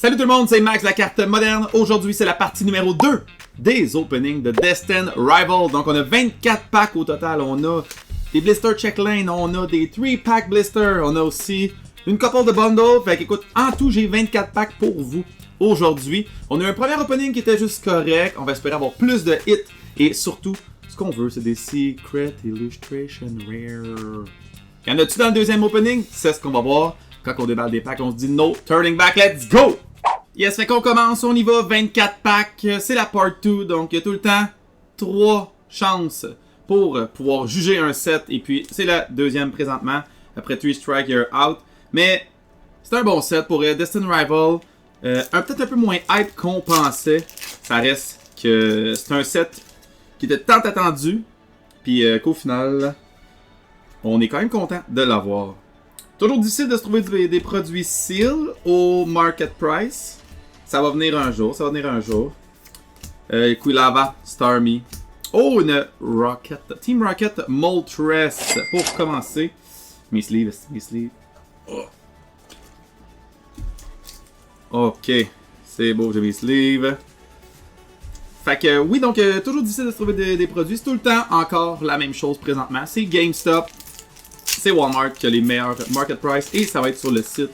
Salut tout le monde, c'est Max, la carte moderne. Aujourd'hui, c'est la partie numéro 2 des openings de Destin Rival. Donc, on a 24 packs au total. On a des blister check lane, on a des 3-pack blister, on a aussi une couple de bundles. Fait qu'écoute, en tout, j'ai 24 packs pour vous aujourd'hui. On a eu un premier opening qui était juste correct. On va espérer avoir plus de hits. Et surtout, ce qu'on veut, c'est des Secret Illustration Rare. Y'en a-tu dans le deuxième opening? C'est ce qu'on va voir. Quand on déballe des packs, on se dit no turning back, let's go! Yes, fait qu'on commence, on y va, 24 packs, c'est la part 2, donc il y a tout le temps 3 chances pour pouvoir juger un set, et puis c'est la deuxième présentement, après 3 strikes, you're out. Mais c'est un bon set pour Destin Rival, peut-être un peu moins hype qu'on pensait, ça reste que c'est un set qui était tant attendu, puis qu'au final, on est quand même content de l'avoir. Toujours difficile de se trouver des produits Seal au market price. Ça va venir un jour, Quilava, Starmie. Oh, une Rocket, Team Rocket Moltres pour commencer. Mes sleeves. Oh. Ok, c'est beau, j'ai mes sleeves. Fait que oui, donc toujours difficile de se trouver des produits. C'est tout le temps encore la même chose présentement. C'est GameStop. C'est Walmart qui a les meilleurs market price et ça va être sur le site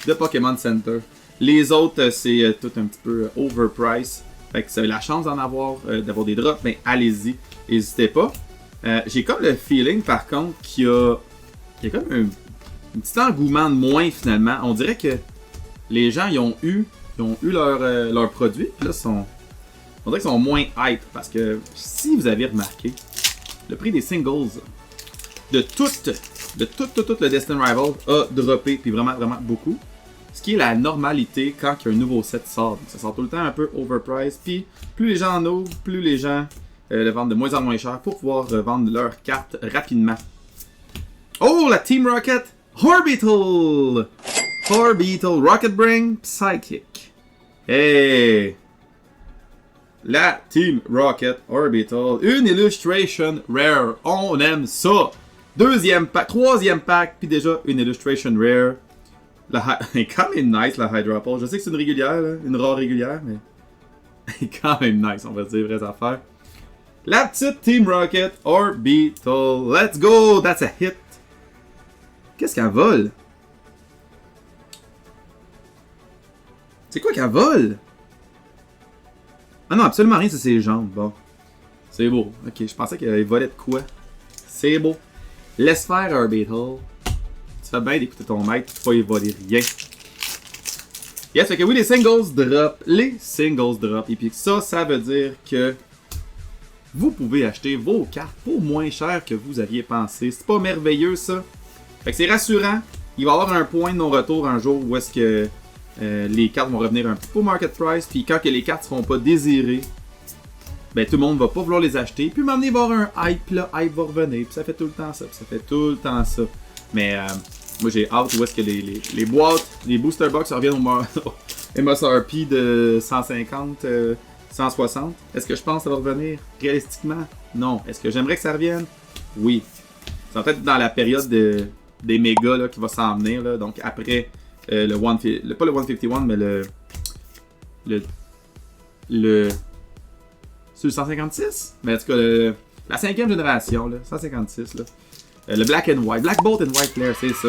de Pokémon Center. Les autres, c'est tout un petit peu overpriced. Fait que si vous avez la chance d'en avoir, d'avoir des drops, ben allez-y, n'hésitez pas. J'ai comme le feeling par contre qu'il y a comme un petit engouement de moins finalement. On dirait que les gens ils ont eu leurs produits, puis là on dirait qu'ils sont moins hype parce que si vous avez remarqué, le prix des singles de tout le Destin Rival a droppé, puis vraiment beaucoup. Ce qui est la normalité quand un nouveau set sort. Donc, ça sort tout le temps un peu overpriced, puis plus les gens en ouvrent, plus les gens le vendent de moins en moins cher pour pouvoir vendre leurs cartes rapidement. Oh, la Team Rocket Orbital! Rocket Brain Psychic. Hey! La Team Rocket Orbital. Une illustration rare. On aime ça! Deuxième pack, troisième pack, puis déjà une illustration rare. Elle est quand même nice la Hydropole. Je sais que c'est une régulière, là, une rare régulière, mais elle est quand même nice, on va dire, vraies affaires. La petite Team Rocket Orbital. Let's go! That's a hit. Qu'est-ce qu'elle vole? C'est quoi qu'elle vole? Ah non, absolument rien, c'est ses jambes. Bon. C'est beau. Ok, je pensais qu'elle volait de quoi. C'est beau. Laisse faire Orbital. Tu fais bien d'écouter ton maître, tu vas y voler rien. Yes, fait que oui, les singles drop. Et puis ça veut dire que vous pouvez acheter vos cartes pour moins cher que vous aviez pensé. C'est pas merveilleux ça? Fait que c'est rassurant. Il va y avoir un point de non-retour un jour où est-ce que les cartes vont revenir un petit peu au market price. Puis quand que les cartes seront pas désirées, ben tout le monde va pas vouloir les acheter. Puis m'amener voir un hype, puis le hype va revenir. Puis ça fait tout le temps ça. Mais moi j'ai hâte où est-ce que les boîtes, les booster box reviennent au MSRP de 150, 160. Est-ce que je pense que ça va revenir réalistiquement? Non. Est-ce que j'aimerais que ça revienne? Oui. Ça va être dans la période des mégas là, qui va s'en venir. Là. Donc après pas le 151, mais le sur le 156? Mais en tout cas, la 5e génération, là, 156. Là. Le Black and White. Black Bolt and White Flare, c'est ça.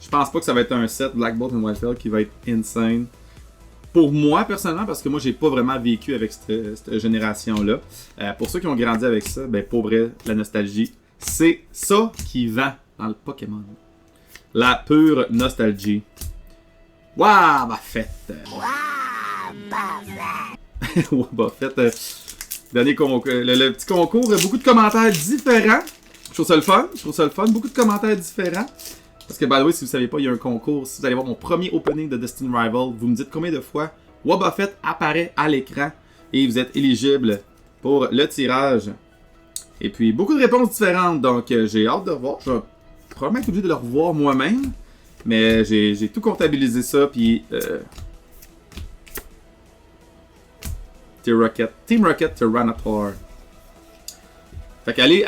Je pense pas que ça va être un set Black Bolt and White Flare qui va être insane. Pour moi, personnellement, parce que moi, j'ai pas vraiment vécu avec cette génération-là. Pour ceux qui ont grandi avec ça, ben pour vrai, la nostalgie, c'est ça qui vend dans le Pokémon. La pure nostalgie. Waouh, Buffett! Buffett, dernier concours, le petit concours, beaucoup de commentaires différents. Je trouve ça le fun, beaucoup de commentaires différents. Parce que, by the way, si vous savez pas, il y a un concours. Si vous allez voir mon premier opening de Destin Rival, vous me dites combien de fois Buffett apparaît à l'écran et vous êtes éligible pour le tirage. Et puis, beaucoup de réponses différentes, donc j'ai hâte de revoir. Je vais probablement être obligé de le revoir moi-même, mais j'ai tout comptabilisé ça, puis Team Rocket Tyranitar. Fait qu'allez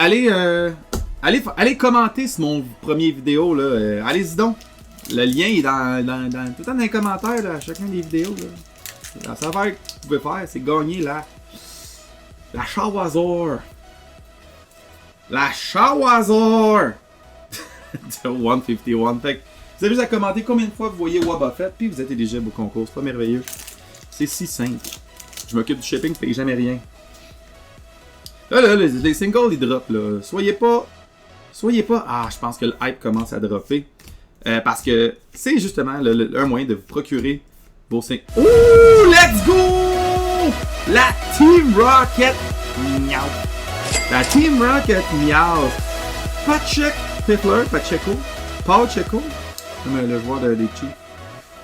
commenter sur mon premier vidéo là. Allez-y donc. Le lien est tout le temps dans les commentaires là, à chacun des vidéos. Là. La saveur que vous pouvez faire, c'est gagner la Chawazor. La Chawazor! 151. Fait que vous avez juste à commenter combien de fois vous voyez Wobba Fett, puis vous êtes éligible au concours. C'est pas merveilleux. C'est si simple. Je m'occupe du shipping, je paye jamais rien. Là, les singles, ils drop, là. Soyez pas... Ah, je pense que le hype commence à dropper. Parce que c'est justement un moyen de vous procurer vos singles. Ouh! Let's go! La Team Rocket Miao. La Team Rocket Miao. Pacheco. Comme le joueur des Chiefs.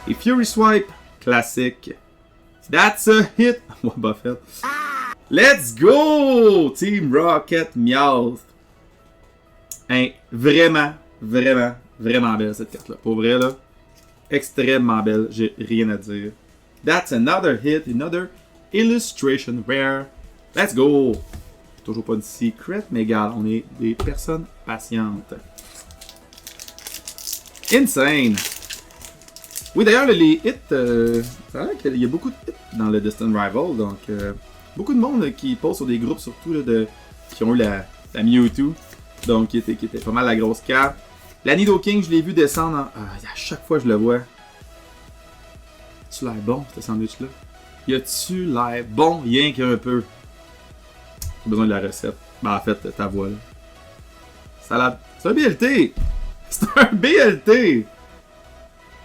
Et Fury Swipe. Classique. That's a hit. Wobba Fett. Let's go! Team Rocket Meowth. Hein, vraiment belle cette carte-là. Pour vrai, là. Extrêmement belle. J'ai rien à dire. That's another hit. Another illustration rare. Let's go! Toujours pas de secret, mais regarde, on est des personnes patientes. Insane! Oui, d'ailleurs, les hits, ça a l'air qu'il y a beaucoup de hits dans le Distant Rival, donc beaucoup de monde qui pose sur des groupes, surtout là, qui ont eu la Mewtwo, donc qui était pas mal la grosse carte. La Nidoking, je l'ai vu descendre à chaque fois que je le vois. Tu l'air bon, ce sandwich-là? Y a-tu l'air bon, rien qu'un peu? J'ai besoin de la recette. Ben, en fait, ta voix là. Salade. C'est un BLT! C'est un BLT!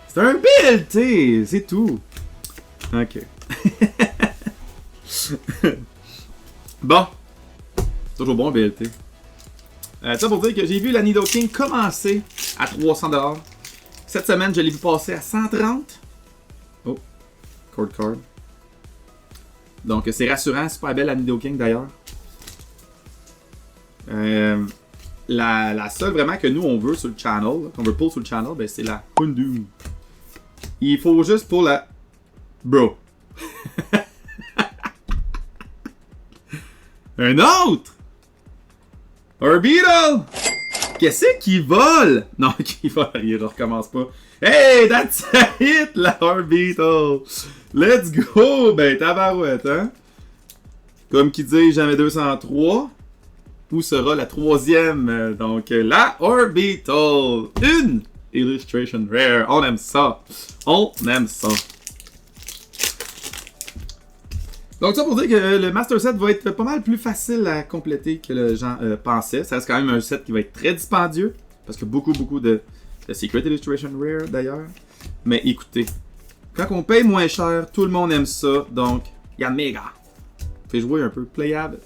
C'est un BLT! C'est tout. Ok. Bon. C'est toujours bon, BLT. Ça pour dire que j'ai vu la Nidoking commencer à 300$. Cette semaine, je l'ai vu passer à 130$. Oh. Card. Donc, c'est rassurant. Super belle la Nidoking d'ailleurs. La seule vraiment que nous on veut sur le channel, qu'on veut pull sur le channel, ben c'est la Houndoom. Il faut juste pour la... Bro. Un autre! Orbeetle! Qu'est-ce qu'il vole? Non, qu'il vole, il recommence pas. Hey, that's a hit, la Orbeetle! Let's go! Ben, tabarouette, hein? Comme qui dit, jamais 203. Où sera la troisième? Donc, la Orbeetle. Une illustration rare. On aime ça. On aime ça. Donc, ça pour dire que le Master Set va être pas mal plus facile à compléter que les gens pensaient. Ça reste quand même un set qui va être très dispendieux. Parce que beaucoup de Secret Illustration Rare d'ailleurs. Mais écoutez, quand on paye moins cher, tout le monde aime ça. Donc, il y a méga. Fait jouer un peu. Playable,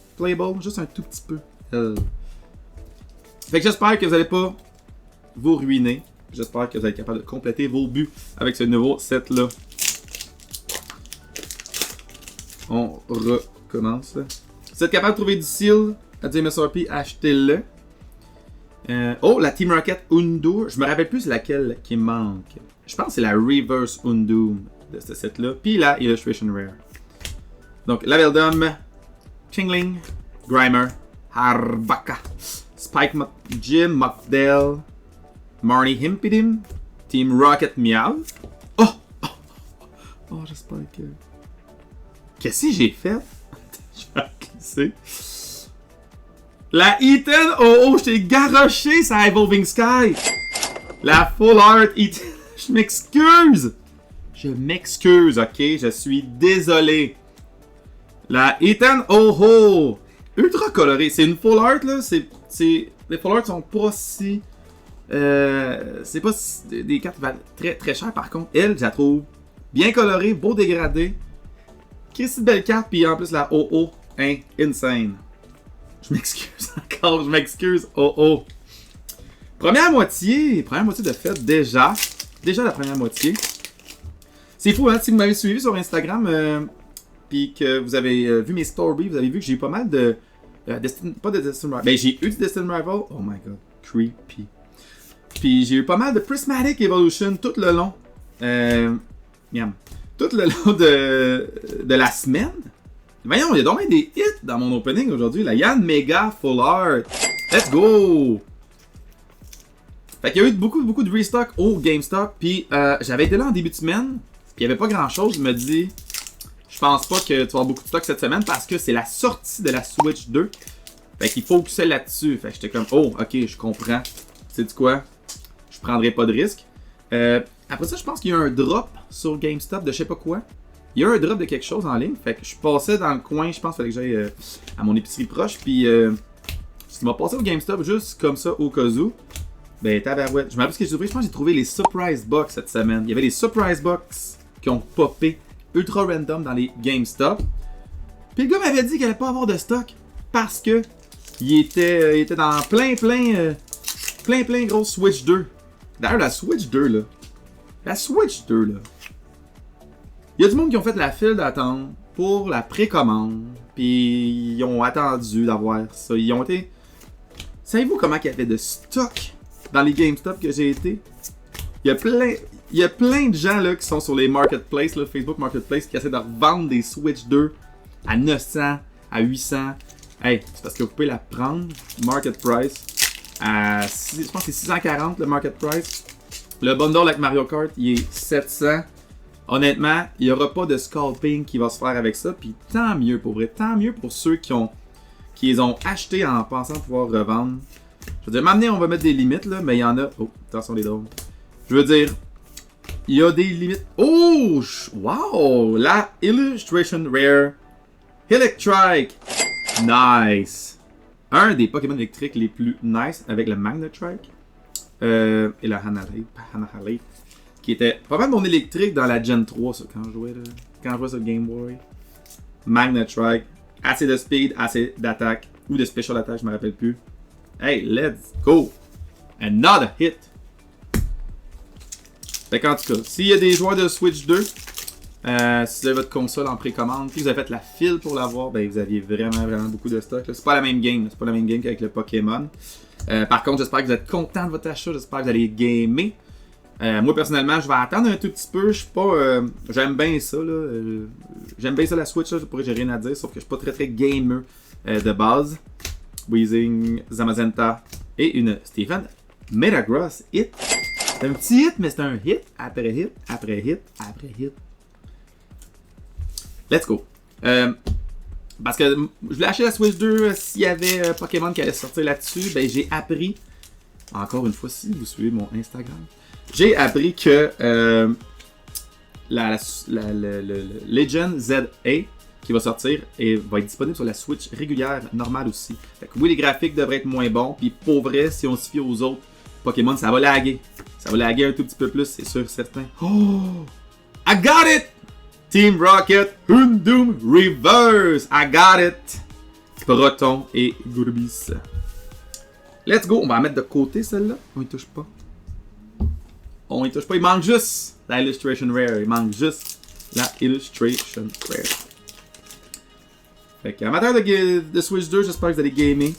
juste un tout petit peu. Fait que j'espère que vous n'allez pas vous ruiner. J'espère que vous allez être capable de compléter vos buts avec ce nouveau set-là. On recommence. Si vous êtes capable de trouver du seal à du MSRP, achetez-le. Oh, la Team Rocket Undo. Je me rappelle plus laquelle qui manque. Je pense que c'est la Reverse Undo de ce set-là. Puis la Illustration Rare. Donc, Laveldom, Chingling, Grimer, Harvaka, Spike Jim Muckdale, Marnie Himpidim, Team Rocket Meow. Oh, j'espère que... Qu'est-ce que j'ai fait? Je vais glisser. La Ethan! Oh, je t'ai garoché sa Evolving Sky! La Full Art Ethan! Je m'excuse, ok? Je suis désolé. La Ethan! Oh! Ultra colorée. C'est une Full Art, là. Les Full Art sont pas si... c'est pas des cartes qui valent très, très cher, par contre. Elle, je la trouve bien colorée, beau dégradé. Qu'est-ce que belle carte, puis en plus la OO, hein, insane. Je m'excuse encore, je m'excuse, OO. Première moitié de fête déjà. Déjà la première moitié. C'est fou, hein, si vous m'avez suivi sur Instagram, puis que vous avez vu mes stories, vous avez vu que j'ai eu pas mal de... pas de Distant Rival, ben j'ai eu du Distant Rival. Oh my god, creepy. Puis j'ai eu pas mal de Prismatic Evolution tout le long. Tout le long de la semaine. Voyons, il y a donc des hits dans mon opening aujourd'hui. La Yann Mega Full Art. Let's go! Fait qu'il y a eu beaucoup de restock au GameStop. Puis j'avais été là en début de semaine. Puis il n'y avait pas grand chose. Je me dis, je pense pas que tu vas avoir beaucoup de stock cette semaine parce que c'est la sortie de la Switch 2. Fait qu'il faut que c'est là-dessus. Fait que j'étais comme, oh, ok, je comprends. Sais-tu quoi? Je prendrai pas de risque. Après ça, je pense qu'il y a un drop sur GameStop de je sais pas quoi. Il y a un drop de quelque chose en ligne. Fait que je passais dans le coin, je pense qu'il fallait que j'aille à mon épicerie proche. Puis, si tu m'as passé au GameStop juste comme ça au cas où, ben tabarouette. Je me rappelle ce que j'ai trouvé. Je pense que j'ai trouvé les Surprise Box cette semaine. Il y avait les Surprise Box qui ont popé ultra random dans les GameStop. Puis le gars m'avait dit qu'il allait pas avoir de stock parce que il était dans plein gros Switch 2. D'ailleurs, la Switch 2 là. La Switch 2 là. Il y a du monde qui ont fait la file d'attente pour la précommande. Puis ils ont attendu d'avoir ça. Ils ont été. Savez-vous comment il y avait de stock dans les GameStop que j'ai été? Il y a plein de gens là, qui sont sur les marketplaces, là, Facebook Marketplace, qui essaient de revendre des Switch 2 à 900, à 800. Hey, c'est parce que vous pouvez la prendre, market price, à je pense que c'est 640 le market price. Le bundle avec Mario Kart, il est 700. Honnêtement, il n'y aura pas de scalping qui va se faire avec ça. Puis tant mieux pour vrai, tant mieux pour ceux qui les ont achetés en pensant pouvoir revendre. Je veux dire, maintenant on va mettre des limites là, mais il y en a. Oh, attention les drones. Je veux dire, il y a des limites. Oh, wow, la Illustration Rare Electrike. Nice. Un des Pokémon électriques les plus nice avec le Magnetrike. Et la Hanahale. Qui était pas mal mon électrique dans la Gen 3, ça, quand je jouais sur le Game Boy. Magnetrike. Assez de speed, assez d'attaque. Ou de special attack, je me rappelle plus. Hey, let's go! Another hit! Fait qu'en tout cas, s'il y a des joueurs de Switch 2, si vous avez votre console en précommande, puis vous avez fait la file pour l'avoir, ben vous aviez vraiment beaucoup de stock. C'est pas la même game, c'est pas la même game qu'avec le Pokémon. Par contre, j'espère que vous êtes content de votre achat, j'espère que vous allez gamer. Moi personnellement, je vais attendre un tout petit peu. Je suis pas, j'aime bien ça là. J'aime bien ça la Switch là. J'ai rien à dire, sauf que je suis pas très gamer de base. Weezing, Zamazenta et une Stephen Metagross hit. C'est un petit hit, mais c'est un hit après hit après hit après hit. Let's go. Parce que je voulais acheter la Switch 2 s'il y avait Pokémon qui allait sortir là-dessus. Ben j'ai appris, encore une fois, si vous suivez mon Instagram, j'ai appris que le Legend ZA qui va sortir et va être disponible sur la Switch régulière normale aussi. Fait que oui, les graphiques devraient être moins bons, puis pour vrai, si on se fie aux autres Pokémon, ça va laguer. Ça va laguer un tout petit peu plus, c'est sûr, certain. Oh! I got it! Team Rocket, Houndoom Reverse! I got it! Proton et Gourbis. Let's go! On va la mettre de côté, celle-là. On y touche pas. On y touche pas. Il manque juste la Illustration Rare. Il manque juste la Illustration Rare. Fait que, amateur de Switch 2, j'espère que vous allez gamer.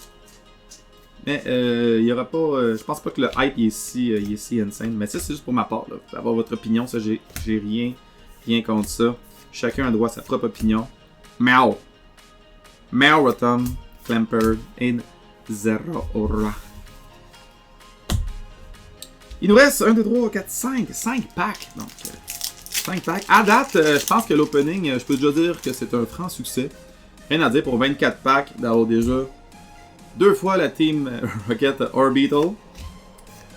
Mais il y aura pas. Je pense pas que le hype il est si insane. Mais ça, c'est juste pour ma part. Là. Avoir votre opinion, ça, j'ai rien contre ça. Chacun a droit à sa propre opinion. Meow. Meow Rotom, Clamper et Zeraora. Il nous reste 1, 2, 3, 4, 5 packs. Donc, 5 packs. À date, je pense que l'opening, je peux déjà dire que c'est un franc succès. Rien à dire pour 24 packs d'avoir déjà 2 fois la Team Rocket Orbital.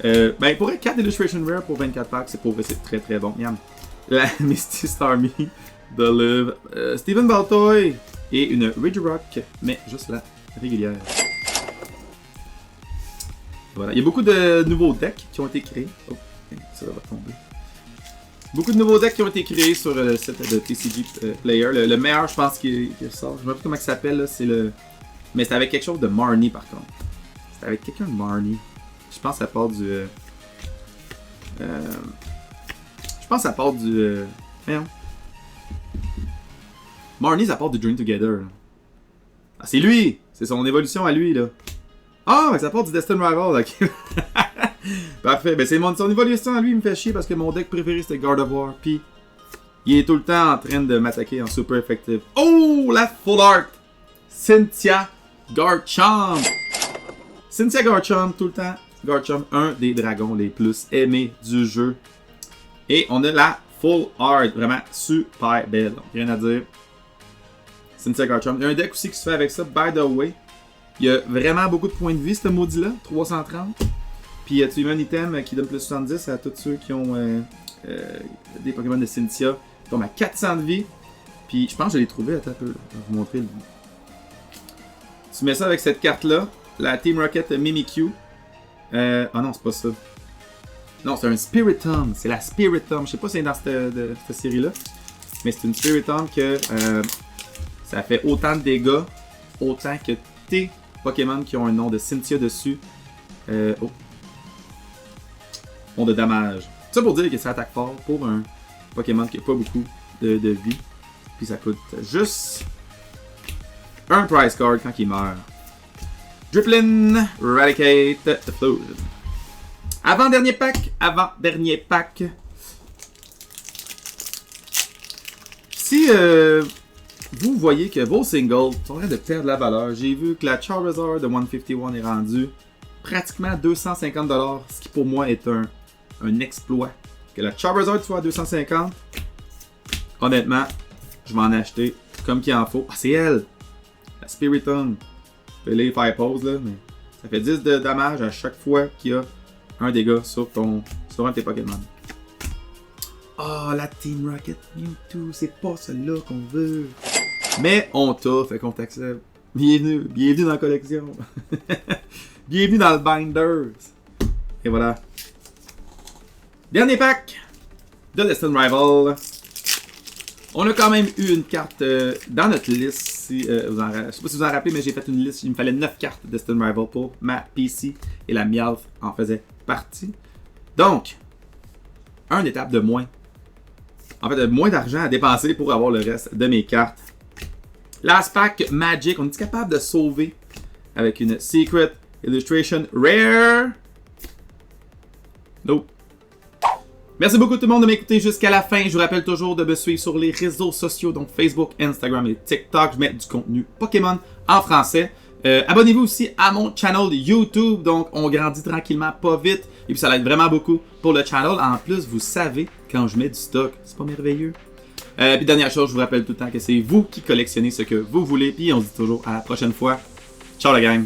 Ben, pour 4 Illustration Rare pour 24 packs, c'est très bon. Miam. La Misty Starmie, The Live, Steven Baltoy et une Regirock, mais juste la régulière. Voilà, il y a beaucoup de nouveaux decks qui ont été créés. Oh, ça va tomber. Beaucoup de nouveaux decks qui ont été créés sur le site de TCG Player. Le meilleur, je pense, qui sort. Je ne sais pas comment il s'appelle, c'est le. Mais c'est avec quelque chose de Marnie par contre. C'est avec quelqu'un de Marnie. Je pense que ça part du. Je pense que ça part du. Voyons. Marnie, ça part du Dream Together. Ah, c'est lui! C'est son évolution à lui, là. Ah, mais ça part du Destined Rival, ok. Parfait. Ben, c'est son évolution à lui, il me fait chier parce que mon deck préféré c'était God of War. Puis, il est tout le temps en train de m'attaquer en super effective. Oh, la full art! Cynthia Garchomp! Cynthia Garchomp, tout le temps Garchomp, un des dragons les plus aimés du jeu. Et on a la Full Art, vraiment super belle. Donc, rien à dire. Cynthia Garchomp. Il y a un deck aussi qui se fait avec ça, by the way. Il y a vraiment beaucoup de points de vie, ce maudit-là, 330. Puis tu as un item qui donne plus 70 à tous ceux qui ont des Pokémon de Cynthia. Qui tombent à 400 de vie. Puis je pense que je l'ai trouvé, attends un peu, je vais vous montrer. Tu mets ça avec cette carte-là, la Team Rocket Mimikyu. Ah non, c'est pas ça. Non, c'est un Spiritomb, c'est la Spiritomb. Je sais pas si c'est dans cette série-là. Mais c'est une Spiritomb que ça fait autant de dégâts, autant que tes Pokémon qui ont un nom de Cynthia dessus ont de dommages. Ça pour dire que ça attaque fort pour un Pokémon qui n'a pas beaucoup de vie. Puis ça coûte juste un prize card quand il meurt. Drifloon, Eradicate, Flood. Avant-dernier pack. Si vous voyez que vos singles sont en train de perdre la valeur, j'ai vu que la Charizard de 151 est rendue pratiquement à 250$, ce qui pour moi est un exploit. Que la Charizard soit à 250$, honnêtement, je vais en acheter comme qu'il en faut. Ah, c'est elle! La Spiritomb. Je vais les faire pause là, mais ça fait 10 de dommages à chaque fois qu'il y a un dégât sur un de tes Pokémon. Oh, la Team Rocket Mewtwo, c'est pas celle-là qu'on veut. Mais on t'a, fait qu'on t'accepte. Bienvenue dans la collection. Bienvenue dans le Binders. Et voilà. Dernier pack de Destined Rival. On a quand même eu une carte dans notre liste. Je sais pas si vous en rappelez, mais j'ai fait une liste. Il me fallait 9 cartes de Destined Rival pour ma PC. Et la Meowth en faisait partie. Donc, une étape de moins. En fait, moins d'argent à dépenser pour avoir le reste de mes cartes. Last pack Magic. On est capable de sauver avec une Secret Illustration Rare. Nope. Merci beaucoup tout le monde de m'écouter jusqu'à la fin. Je vous rappelle toujours de me suivre sur les réseaux sociaux, donc Facebook, Instagram et TikTok. Je mets du contenu Pokémon en français. Abonnez-vous aussi à mon channel YouTube. Donc, on grandit tranquillement, pas vite. Et puis, ça aide vraiment beaucoup pour le channel. En plus, vous savez, quand je mets du stock, c'est pas merveilleux. Puis, dernière chose, je vous rappelle tout le temps que c'est vous qui collectionnez ce que vous voulez. Puis, on se dit toujours à la prochaine fois. Ciao la gang!